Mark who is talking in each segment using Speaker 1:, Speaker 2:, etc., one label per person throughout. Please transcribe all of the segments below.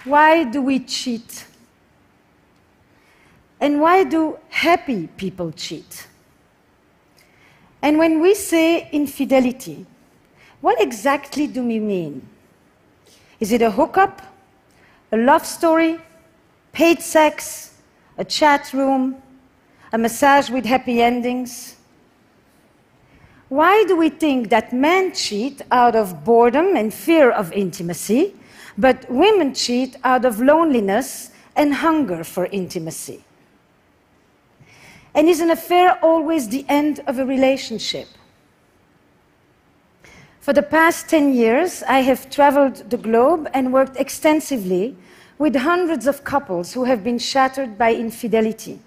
Speaker 1: Why do we cheat? And why do happy people cheat? And when we say infidelity, what exactly do we mean? Is it a hookup, a love story, paid sex, a chat room, a massage with happy endings? Why do we think that men cheat out of boredom and fear of intimacy, but women cheat out of loneliness and hunger for intimacy? And is an affair always the end of a relationship? For the past 10 years, I have traveled the globe and worked extensively with hundreds of couples who have been shattered by infidelity.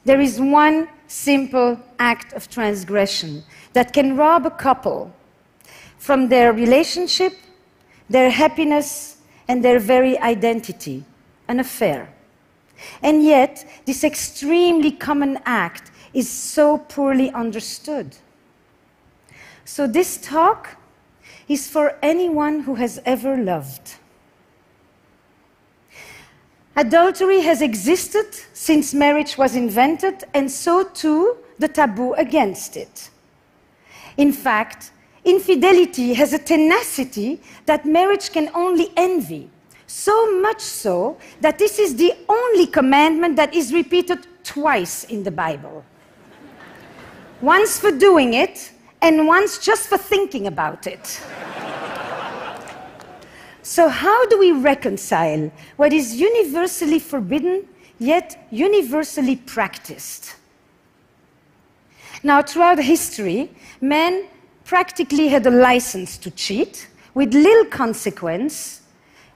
Speaker 1: There is one simple act of transgression that can rob a couple from their relationship, their happiness, and their very identity: an affair. And yet, this extremely common act is so poorly understood. So this talk is for anyone who has ever loved. Adultery has existed since marriage was invented, and so too the taboo against it. In fact, infidelity has a tenacity that marriage can only envy. So much so that this is the only commandment that is repeated twice in the Bible. Once for doing it, and once just for thinking about it. So how do we reconcile what is universally forbidden, yet universally practiced? Now, throughout history, men practically had a license to cheat with little consequence,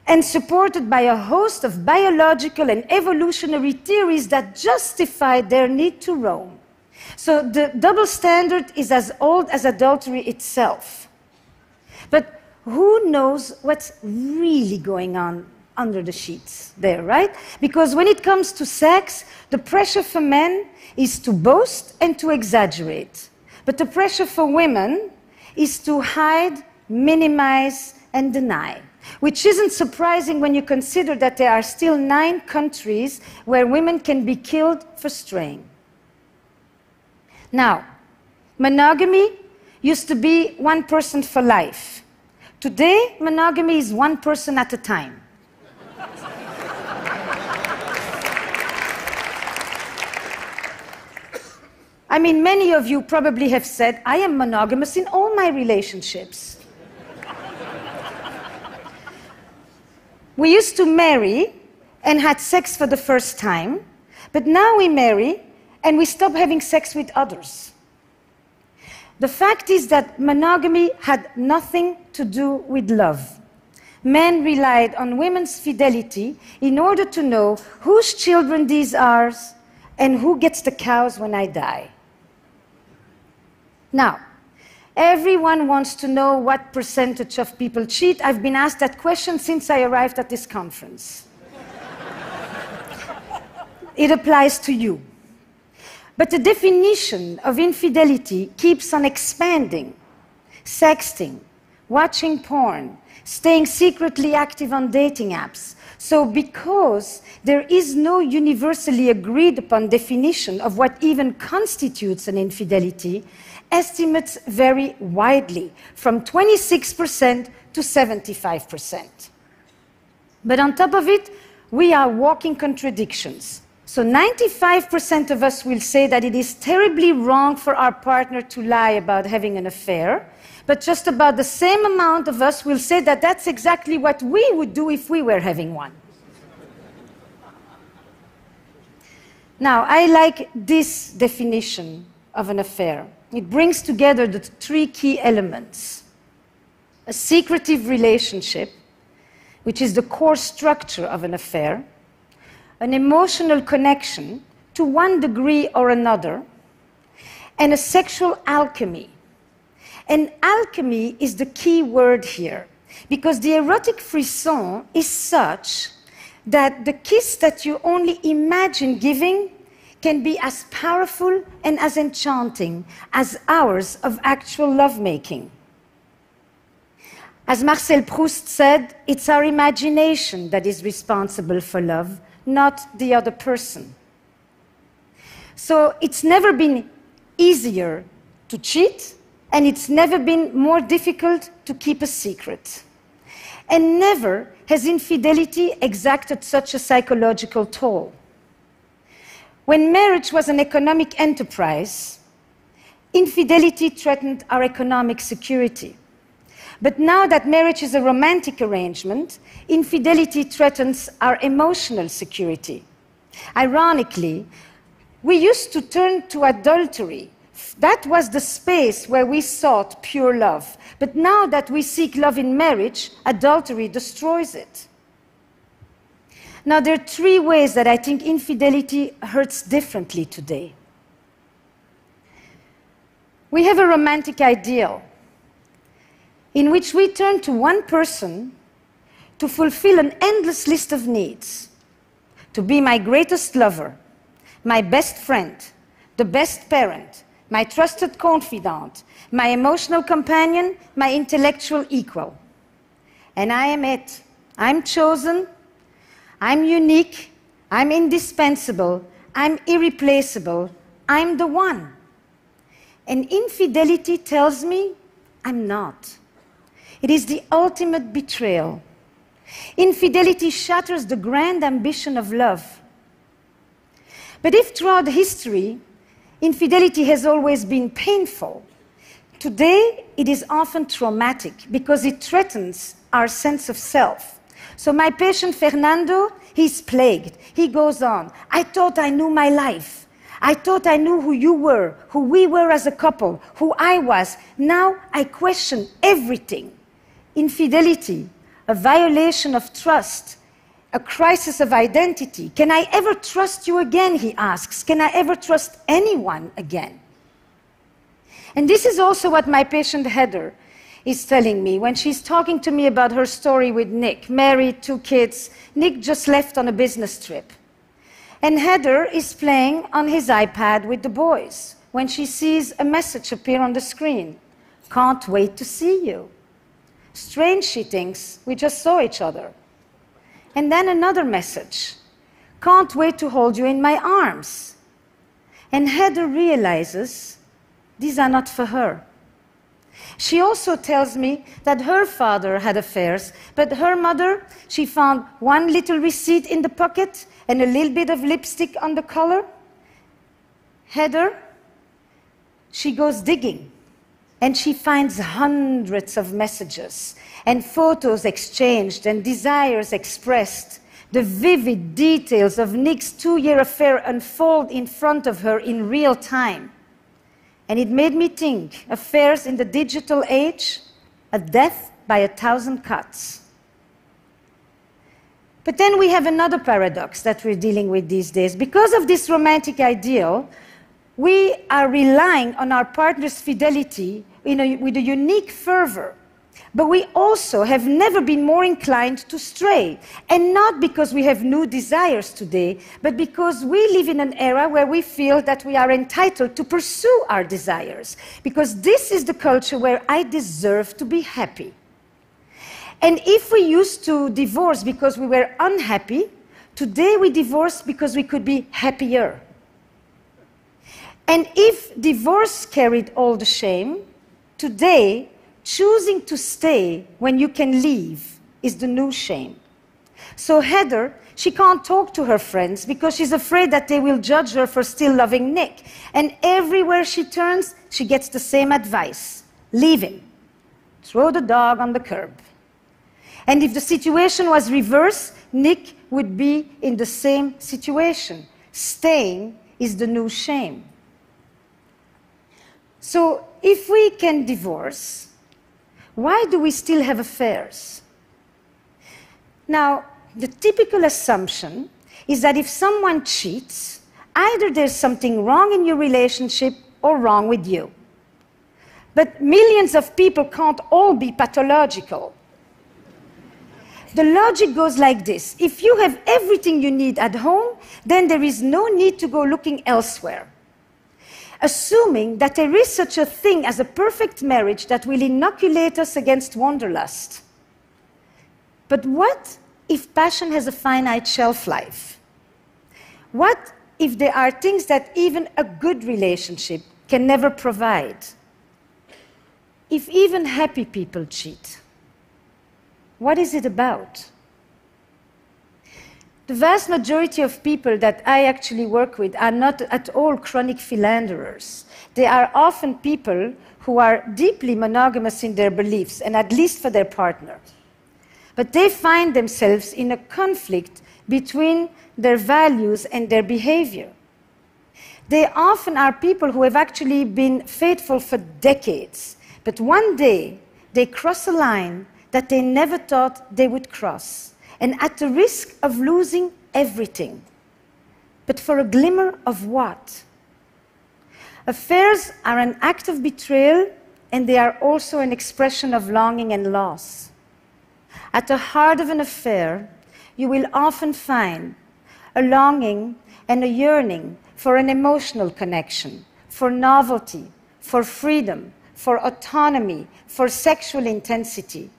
Speaker 1: and supported by a host of biological and evolutionary theories that justified their need to roam. So the double standard is as old as adultery itself. But who knows what's really going on under the sheets there, right? Because when it comes to sex, the pressure for men is to boast and to exaggerate. But the pressure for women is to hide, minimize, and deny. Which isn't surprising when you consider that there are still 9 countries where women can be killed for straying. Now, monogamy used to be one person for life. Today, monogamy is one person at a time. I mean, many of you probably have said, I am monogamous in all my relationships. We used to marry and had sex for the first time, but now we marry and we stop having sex with others. The fact is that monogamy had nothing to do with love. Men relied on women's fidelity in order to know whose children these are and who gets the cows when I die. Now, everyone wants to know what percentage of people cheat. I've been asked that question since I arrived at this conference. It applies to you. But the definition of infidelity keeps on expanding. Sexting, watching porn, staying secretly active on dating apps. So because there is no universally agreed upon definition of what even constitutes an infidelity, estimates vary widely, from 26% to 75%. But on top of it, we are walking contradictions. So 95% of us will say that it is terribly wrong for our partner to lie about having an affair, but just about the same amount of us will say that that's exactly what we would do if we were having one. Now, I like this definition of an affair. It brings together the 3 key elements: a secretive relationship, which is the core structure of an affair, an emotional connection to one degree or another, and a sexual alchemy. And alchemy is the key word here, because the erotic frisson is such that the kiss that you only imagine giving can be as powerful and as enchanting as hours of actual lovemaking. As Marcel Proust said, it's our imagination that is responsible for love, not the other person. So it's never been easier to cheat, and it's never been more difficult to keep a secret. And never has infidelity exacted such a psychological toll. When marriage was an economic enterprise, infidelity threatened our economic security. But now that marriage is a romantic arrangement, infidelity threatens our emotional security. Ironically, we used to turn to adultery. That was the space where we sought pure love. But now that we seek love in marriage, adultery destroys it. Now, there are three ways that I think infidelity hurts differently today. We have a romantic ideal in which we turn to one person to fulfill an endless list of needs, to be my greatest lover, my best friend, the best parent, my trusted confidant, my emotional companion, my intellectual equal. And I am it. I'm chosen, I'm unique, I'm indispensable, I'm irreplaceable, I'm the one. And infidelity tells me I'm not. It is the ultimate betrayal. Infidelity shatters the grand ambition of love. But if throughout history, infidelity has always been painful, today it is often traumatic because it threatens our sense of self. So my patient Fernando, he's plagued. He goes on, I thought I knew my life. I thought I knew who you were, who we were as a couple, who I was. Now I question everything. Infidelity, a violation of trust, a crisis of identity. Can I ever trust you again, he asks. Can I ever trust anyone again? And this is also what my patient Heather is telling me when she's talking to me about her story with Nick, married, 2 kids. Nick just left on a business trip. And Heather is playing on his iPad with the boys when she sees a message appear on the screen. Can't wait to see you. Strange, she thinks, we just saw each other. And then another message. Can't wait to hold you in my arms. And Heather realizes these are not for her. She also tells me that her father had affairs, but her mother, she found one little receipt in the pocket and a little bit of lipstick on the collar. Heather, she goes digging, and she finds hundreds of messages and photos exchanged and desires expressed. The vivid details of Nick's 2-year affair unfold in front of her in real time. And it made me think, affairs in the digital age, a death by 1,000 cuts. But then we have another paradox that we're dealing with these days. Because of this romantic ideal, we are relying on our partner's fidelity with a unique fervor. But we also have never been more inclined to stray. And not because we have new desires today, but because we live in an era where we feel that we are entitled to pursue our desires. Because this is the culture where I deserve to be happy. And if we used to divorce because we were unhappy, today we divorce because we could be happier. And if divorce carried all the shame, today, choosing to stay when you can leave is the new shame. So Heather, she can't talk to her friends because she's afraid that they will judge her for still loving Nick. And everywhere she turns, she gets the same advice. Leave him. Throw the dog on the curb. And if the situation was reversed, Nick would be in the same situation. Staying is the new shame. So if we can divorce, why do we still have affairs? Now, the typical assumption is that if someone cheats, either there's something wrong in your relationship or wrong with you. But millions of people can't all be pathological. The logic goes like this. If you have everything you need at home, then there is no need to go looking elsewhere. assuming that there is such a thing as a perfect marriage that will inoculate us against wanderlust. But what if passion has a finite shelf life? What if there are things that even a good relationship can never provide? If even happy people cheat, what is it about? The vast majority of people that I actually work with are not at all chronic philanderers. They are often people who are deeply monogamous in their beliefs, and at least for their partner. But they find themselves in a conflict between their values and their behavior. They often are people who have actually been faithful for decades, but one day they cross a line that they never thought they would cross, and at the risk of losing everything. But for a glimmer of what? Affairs are an act of betrayal, and they are also an expression of longing and loss. At the heart of an affair, you will often find a longing and a yearning for an emotional connection, for novelty, for freedom, for autonomy, for sexual intensity,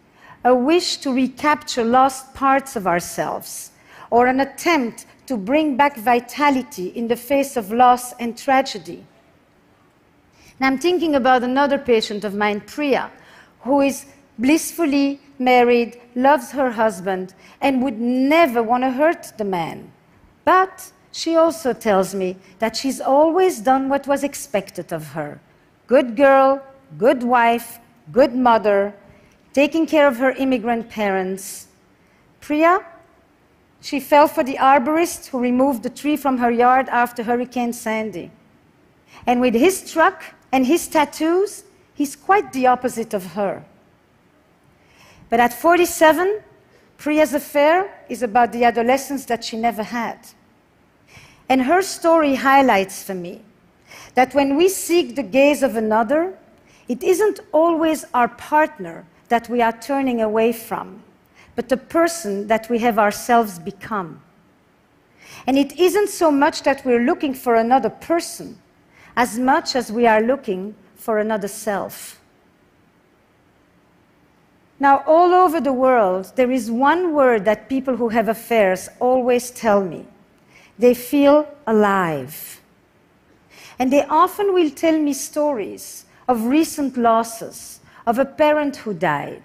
Speaker 1: a wish to recapture lost parts of ourselves, or an attempt to bring back vitality in the face of loss and tragedy. Now I'm thinking about another patient of mine, Priya, who is blissfully married, loves her husband, and would never want to hurt the man. But she also tells me that she's always done what was expected of her. Good girl, good wife, good mother, taking care of her immigrant parents. Priya, she fell for the arborist who removed the tree from her yard after Hurricane Sandy. And with his truck and his tattoos, he's quite the opposite of her. But at 47, Priya's affair is about the adolescence that she never had. And her story highlights for me that when we seek the gaze of another, it isn't always our partner that we are turning away from, but the person that we have ourselves become. And it isn't so much that we're looking for another person, as much as we are looking for another self. Now, all over the world, there is one word that people who have affairs always tell me. They feel alive. And they often will tell me stories of recent losses, of a parent who died,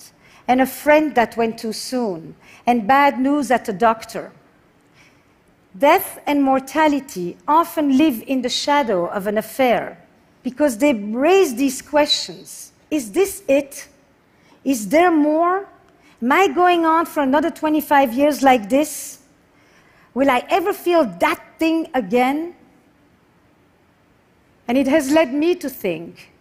Speaker 1: and a friend that went too soon, and bad news at the doctor. Death and mortality often live in the shadow of an affair because they raise these questions. Is this it? Is there more? Am I going on for another 25 years like this? Will I ever feel that thing again? And it has led me to think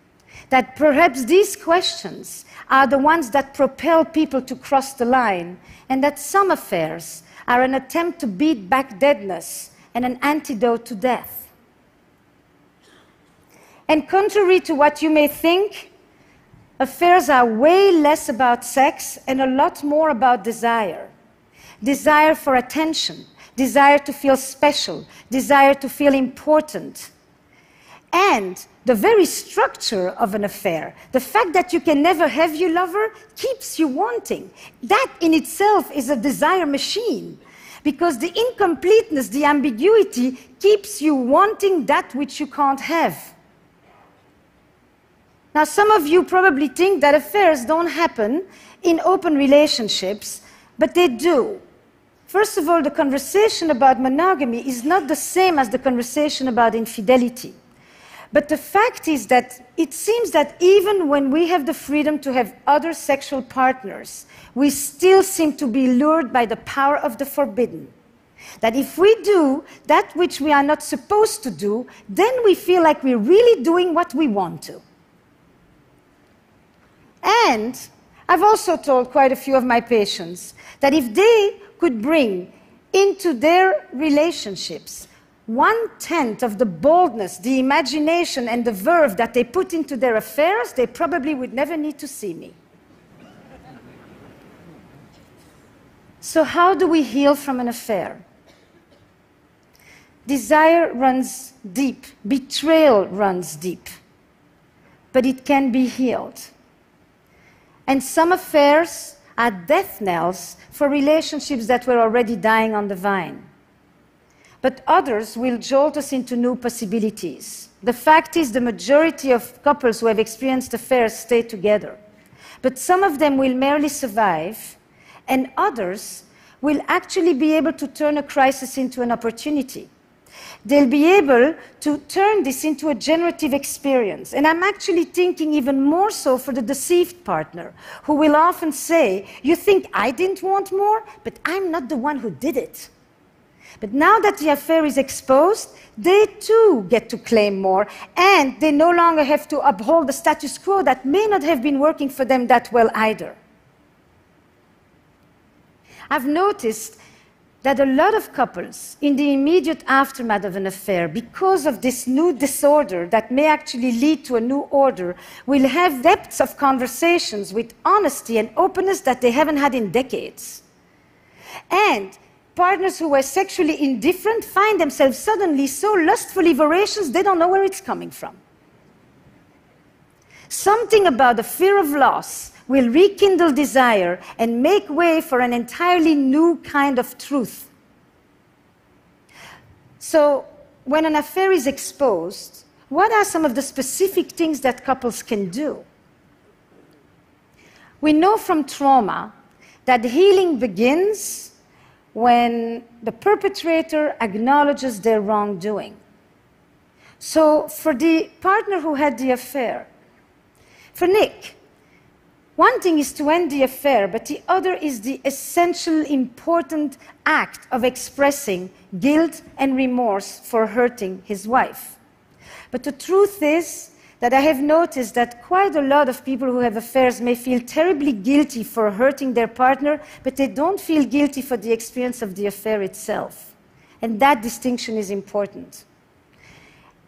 Speaker 1: that perhaps these questions are the ones that propel people to cross the line, and that some affairs are an attempt to beat back deadness and an antidote to death. And contrary to what you may think, affairs are way less about sex and a lot more about desire. Desire for attention, desire to feel special, desire to feel important. And the very structure of an affair, the fact that you can never have your lover, keeps you wanting. That in itself is a desire machine, because the incompleteness, the ambiguity, keeps you wanting that which you can't have. Now, some of you probably think that affairs don't happen in open relationships, but they do. First of all, the conversation about monogamy is not the same as the conversation about infidelity. But the fact is that it seems that even when we have the freedom to have other sexual partners, we still seem to be lured by the power of the forbidden. That if we do that which we are not supposed to do, then we feel like we're really doing what we want to. And I've also told quite a few of my patients that if they could bring into their relationships 1/10 of the boldness, the imagination, and the verve that they put into their affairs, they probably would never need to see me. So how do we heal from an affair? Desire runs deep, betrayal runs deep, but it can be healed. And some affairs are death knells for relationships that were already dying on the vine. But others will jolt us into new possibilities. The fact is, the majority of couples who have experienced affairs stay together. But some of them will merely survive, and others will actually be able to turn a crisis into an opportunity. They'll be able to turn this into a generative experience. And I'm actually thinking even more so for the deceived partner, who will often say, "You think I didn't want more? But I'm not the one who did it." But now that the affair is exposed, they too get to claim more, and they no longer have to uphold the status quo that may not have been working for them that well either. I've noticed that a lot of couples, in the immediate aftermath of an affair, because of this new disorder that may actually lead to a new order, will have depths of conversations with honesty and openness that they haven't had in decades. And partners who were sexually indifferent find themselves suddenly so lustfully voracious they don't know where it's coming from. Something about the fear of loss will rekindle desire and make way for an entirely new kind of truth. So, when an affair is exposed, what are some of the specific things that couples can do? We know from trauma that healing begins when the perpetrator acknowledges their wrongdoing. So, for the partner who had the affair, for Nick, one thing is to end the affair, but the other is the essential, important act of expressing guilt and remorse for hurting his wife. But the truth is that I have noticed that quite a lot of people who have affairs may feel terribly guilty for hurting their partner, but they don't feel guilty for the experience of the affair itself. And that distinction is important.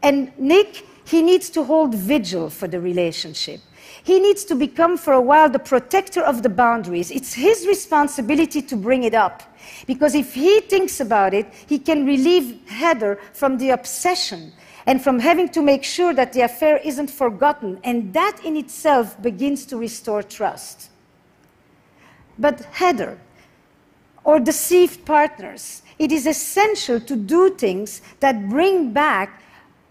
Speaker 1: And Nick, he needs to hold vigil for the relationship. He needs to become, for a while, the protector of the boundaries. It's his responsibility to bring it up. Because if he thinks about it, he can relieve Heather from the obsession and from having to make sure that the affair isn't forgotten. And that in itself begins to restore trust. But Heather, or deceived partners, it is essential to do things that bring back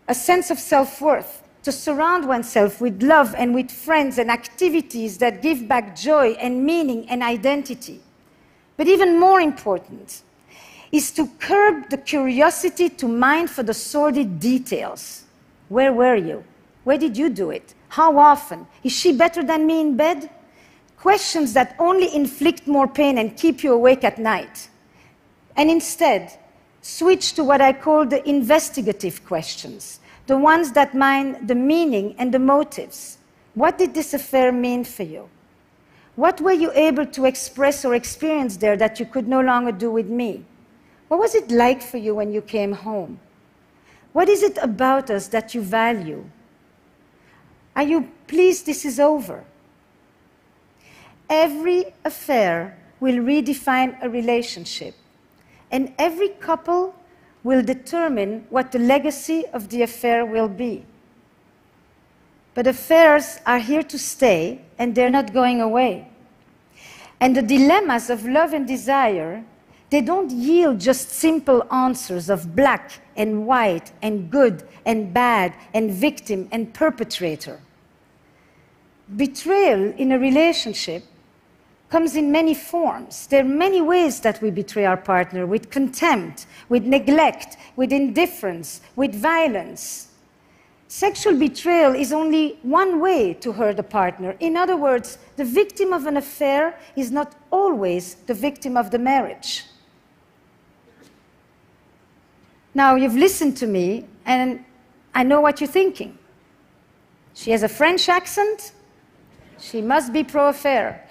Speaker 1: a sense of self-worth, to surround oneself with love and with friends and activities that give back joy and meaning and identity. But even more important is to curb the curiosity to mine for the sordid details. Where were you? Where did you do it? How often? Is she better than me in bed? Questions that only inflict more pain and keep you awake at night. And instead, switch to what I call the investigative questions. The ones that mine the meaning and the motives. What did this affair mean for you? What were you able to express or experience there that you could no longer do with me? What was it like for you when you came home? What is it about us that you value? Are you pleased this is over? Every affair will redefine a relationship, and every couple will determine what the legacy of the affair will be. But affairs are here to stay, and they're not going away. And the dilemmas of love and desire, they don't yield just simple answers of black and white and good and bad and victim and perpetrator. Betrayal in a relationship comes in many forms. There are many ways that we betray our partner, with contempt, with neglect, with indifference, with violence. Sexual betrayal is only one way to hurt a partner. In other words, the victim of an affair is not always the victim of the marriage. Now, you've listened to me, and I know what you're thinking. She has a French accent. She must be pro-affair.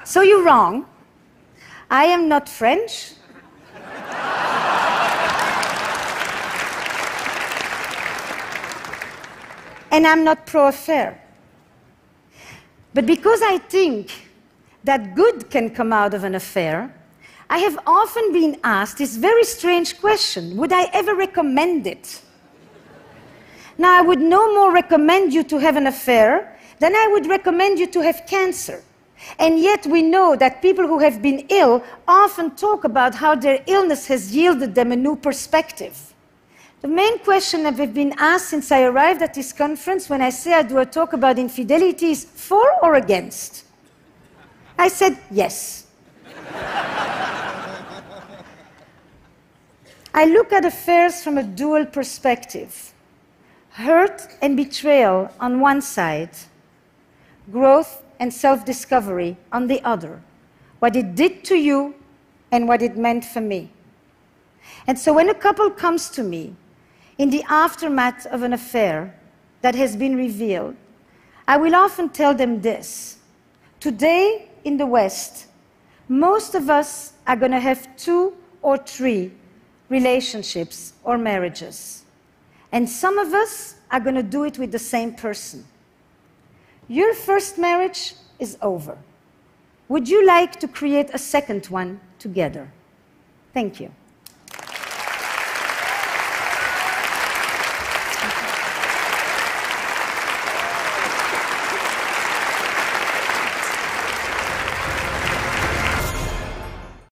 Speaker 1: So you're wrong. I am not French. And I'm not pro-affair. But because I think that good can come out of an affair, I have often been asked this very strange question: would I ever recommend it? Now, I would no more recommend you to have an affair than I would recommend you to have cancer. And yet we know that people who have been ill often talk about how their illness has yielded them a new perspective. The main question that I've been asked since I arrived at this conference when I say I do a talk about infidelity is for or against? I said yes. I look at affairs from a dual perspective. Hurt and betrayal on one side, growth and self-discovery on the other. What it did to you and what it meant for me. And so when a couple comes to me in the aftermath of an affair that has been revealed, I will often tell them this: today in the West, most of us are going to have 2 or 3 relationships or marriages. And some of us are going to do it with the same person. Your first marriage is over. Would you like to create a second one together? Thank you.